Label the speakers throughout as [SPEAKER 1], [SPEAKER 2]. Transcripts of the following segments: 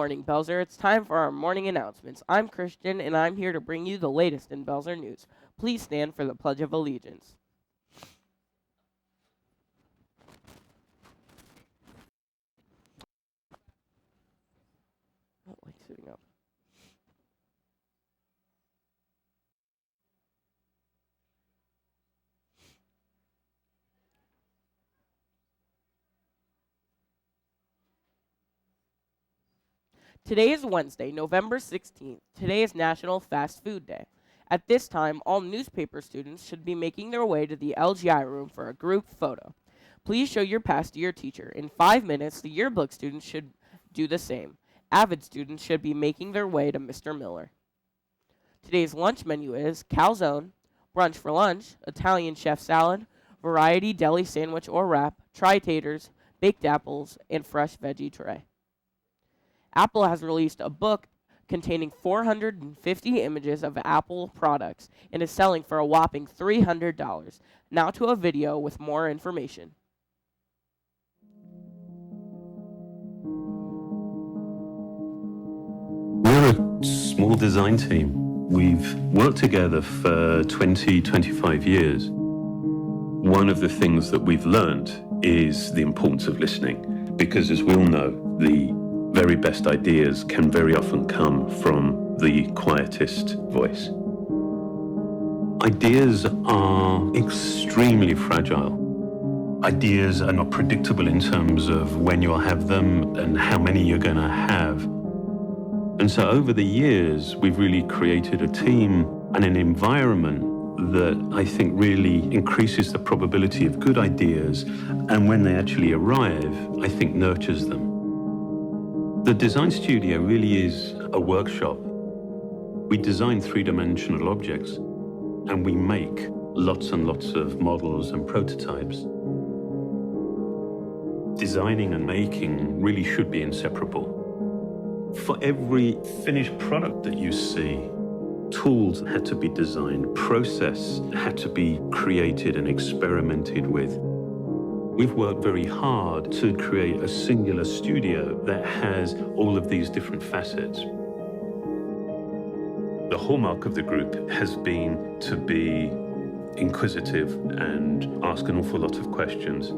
[SPEAKER 1] Morning, Belzer. It's time for our morning announcements. I'm Christian, and I'm here to bring you the latest in Belzer news. Please stand for the Pledge of Allegiance. I don't like sitting up. Today is Wednesday, November 16th. Today is National Fast Food Day. At this time, all newspaper students should be making their way to the LGI room for a group photo. Please show your pass to your teacher. In 5 minutes, the yearbook students should do the same. Avid students should be making their way to Mr. Miller. Today's lunch menu is calzone, brunch for lunch, Italian chef salad, variety deli sandwich or wrap, tri-taters, baked apples, and fresh veggie tray. Apple has released a book containing 450 images of Apple products and is selling for a whopping $300. Now to a video with more information.
[SPEAKER 2] We're a small design team. We've worked together for 25 years. One of the things that we've learned is the importance of listening, because as we all know, the very best ideas can very often come from the quietest voice. Ideas are extremely fragile. Ideas are not predictable in terms of when you'll have them and how many you're going to have. And so over the years, we've really created a team and an environment that I think really increases the probability of good ideas, and when they actually arrive, I think nurtures them. The design studio really is a workshop. We design three-dimensional objects, and we make lots and lots of models and prototypes. Designing and making really should be inseparable. For every finished product that you see, tools had to be designed, process had to be created and experimented with. We've worked very hard to create a singular studio that has all of these different facets. The hallmark of the group has been to be inquisitive and ask an awful lot of questions.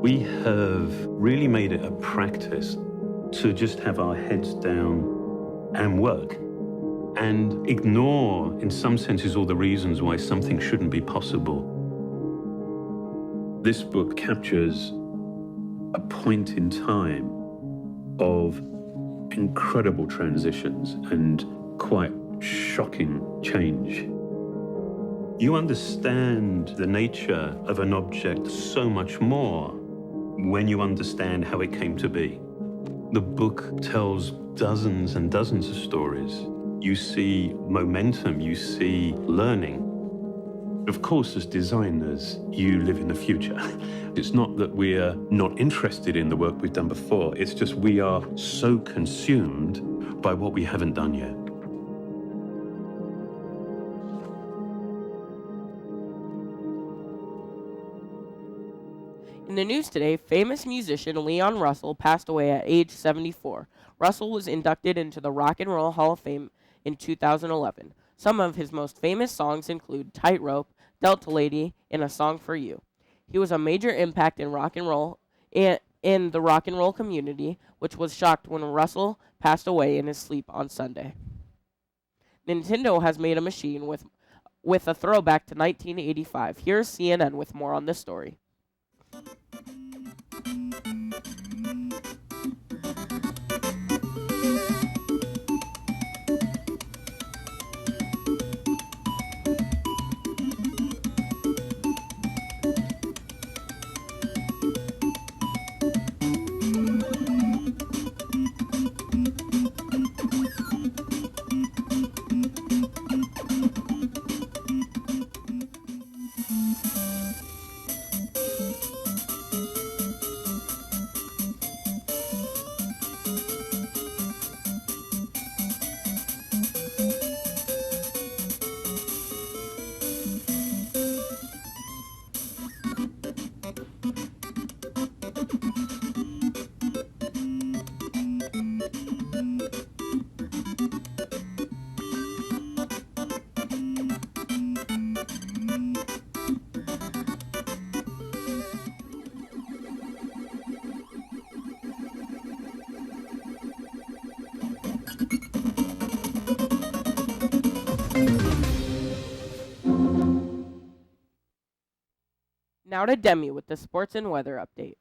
[SPEAKER 2] We have really made it a practice to just have our heads down and work and ignore, in some senses, all the reasons why something shouldn't be possible. This book captures a point in time of incredible transitions and quite shocking change. You understand the nature of an object so much more when you understand how it came to be. The book tells dozens and dozens of stories. You see momentum, you see learning. Of course, as designers, you live in the future. It's not that we're not interested in the work we've done before, it's just we are so consumed by what we haven't done yet.
[SPEAKER 1] In the news today, famous musician Leon Russell passed away at age 74. Russell was inducted into the Rock and Roll Hall of Fame in 2011. Some of his most famous songs include Tightrope, Delta Lady, and A Song for You. He was a major impact in rock and roll and in the rock and roll community, which was shocked when Russell passed away in his sleep on Sunday. Nintendo has made a machine with a throwback to 1985. Here's CNN with more on this story. Now to Demi with the sports and weather update.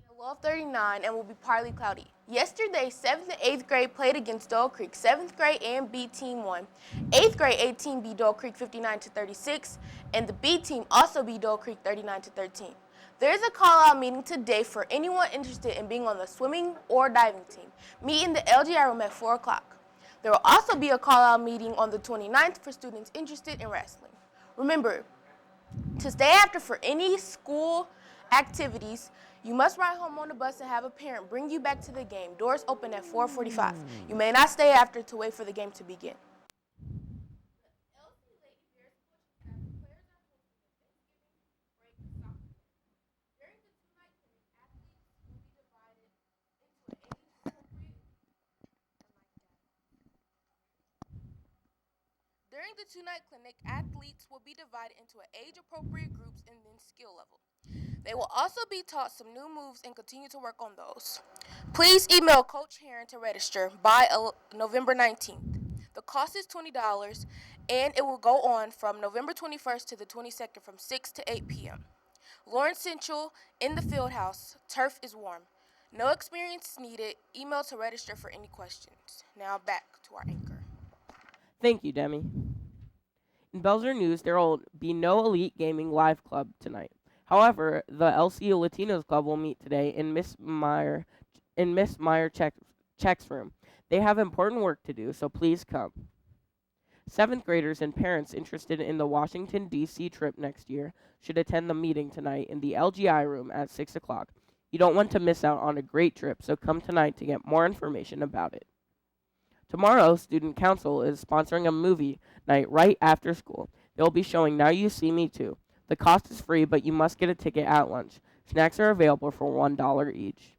[SPEAKER 3] A low of 39 and will be partly cloudy. Yesterday, 7th and 8th grade played against Dole Creek. 7th grade and B team won. 8th grade A team beat Dole Creek 59-36, and the B team also beat Dole Creek 39-13. There is a call-out meeting today for anyone interested in being on the swimming or diving team. Meet in the LGI room at 4 o'clock. There will also be a call-out meeting on the 29th for students interested in wrestling. Remember, to stay after for any school activities, you must ride home on the bus and have a parent bring you back to the game. Doors open at 4:45. You may not stay after to wait for the game to begin. During the two-night clinic, athletes will be divided into age-appropriate groups and then skill level. They will also be taught some new moves and continue to work on those. Please email Coach Heron to register by November 19th. The cost is $20, and it will go on from November 21st to the 22nd from 6 to 8 p.m. Lawrence Central in the field house. Turf is warm. No experience needed. Email to register for any questions. Now back to our anchor.
[SPEAKER 1] Thank you, Demi. In Belzer News, there will be no Elite Gaming Live Club tonight. However, the LC Latinos Club will meet today in Miss Meyer Check's room. They have important work to do, so please come. 7th graders and parents interested in the Washington, D.C. trip next year should attend the meeting tonight in the LGI room at 6 o'clock. You don't want to miss out on a great trip, so come tonight to get more information about it. Tomorrow, Student Council is sponsoring a movie night right after school. They'll be showing Now You See Me Too. The cost is free, but you must get a ticket at lunch. Snacks are available for $1 each.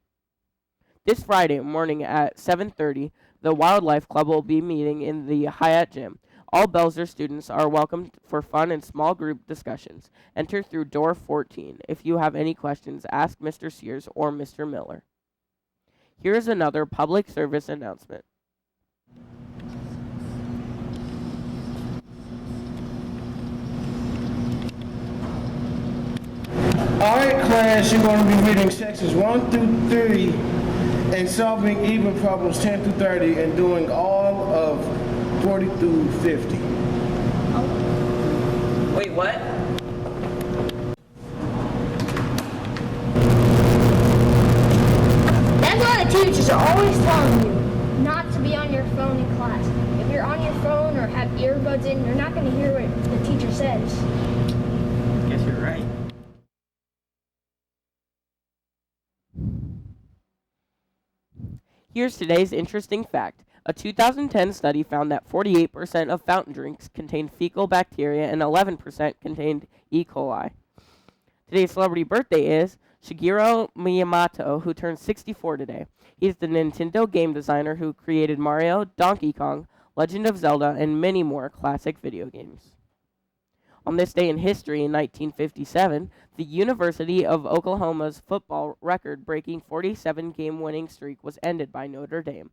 [SPEAKER 1] This Friday morning at 7:30, the Wildlife Club will be meeting in the Hyatt Gym. All Belzer students are welcome for fun and small group discussions. Enter through door 14. If you have any questions, ask Mr. Sears or Mr. Miller. Here is another public service announcement.
[SPEAKER 4] All right, class, you're going to be reading sections 1 through 3 and solving even problems 10 through 30 and doing all of 40 through 50.
[SPEAKER 1] Wait, what?
[SPEAKER 5] That's why the teachers are always telling you not to be on your phone in class. If you're on your phone or have earbuds in, you're not going to hear what the teacher says.
[SPEAKER 1] Guess you're right. Here's today's interesting fact. A 2010 study found that 48% of fountain drinks contained fecal bacteria and 11% contained E. coli. Today's celebrity birthday is Shigeru Miyamoto, who turns 64 today. He's the Nintendo game designer who created Mario, Donkey Kong, Legend of Zelda, and many more classic video games. On this day in history in 1957, the University of Oklahoma's football record-breaking 47-game winning streak was ended by Notre Dame.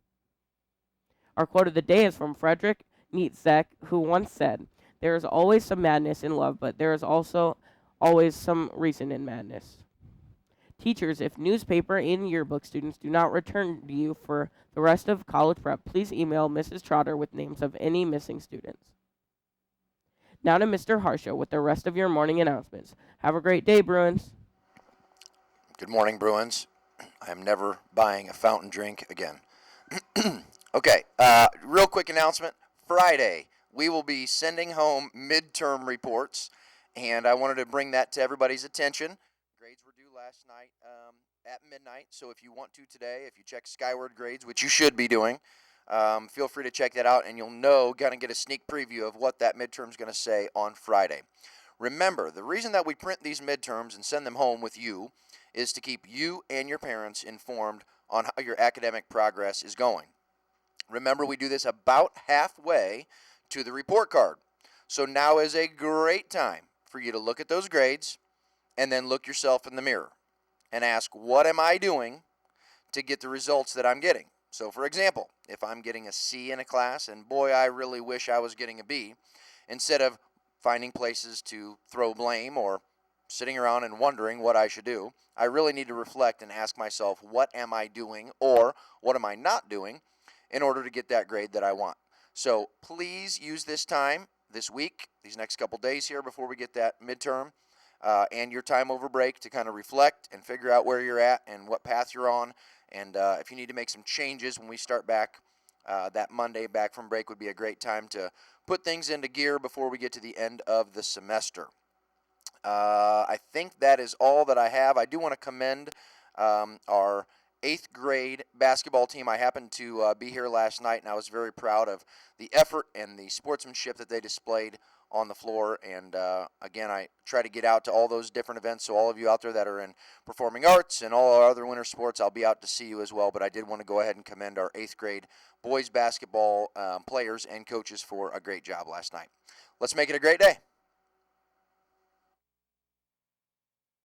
[SPEAKER 1] Our quote of the day is from Friedrich Nietzsche, who once said, "There is always some madness in love, but there is also always some reason in madness." Teachers, if newspaper and yearbook students do not return to you for the rest of college prep, please email Mrs. Trotter with names of any missing students. Now to Mr. Harshaw with the rest of your morning announcements. Have a great day, Bruins.
[SPEAKER 6] Good morning, Bruins. I am never buying a fountain drink again. Okay, real quick announcement. Friday, we will be sending home midterm reports, and I wanted to bring that to everybody's attention. Grades were due last night at midnight, so if you want to today, if you check Skyward Grades, which you should be doing, feel free to check that out, and you'll know, kind of get a sneak preview of what that midterm is going to say on Friday. Remember, the reason that we print these midterms and send them home with you is to keep you and your parents informed on how your academic progress is going. Remember, we do this about halfway to the report card. So now is a great time for you to look at those grades and then look yourself in the mirror and ask, what am I doing to get the results that I'm getting? So, for example, if I'm getting a C in a class, and boy, I really wish I was getting a B, instead of finding places to throw blame or sitting around and wondering what I should do, I really need to reflect and ask myself, what am I doing or what am I not doing in order to get that grade that I want? So please use this time, this week, these next couple days here before we get that midterm, and your time over break to kind of reflect and figure out where you're at and what path you're on. And if you need to make some changes when we start back that Monday back from break would be a great time to put things into gear before we get to the end of the semester. I think that is all that I have. I do want to commend our 8th grade basketball team. I happened to be here last night, and I was very proud of the effort and the sportsmanship that they displayed on the floor. And again, I try to get out to all those different events. So all of you out there that are in performing arts and all our other winter sports, I'll be out to see you as well. But I did want to go ahead and commend our 8th grade boys basketball players and coaches for a great job last night. Let's make it a great day.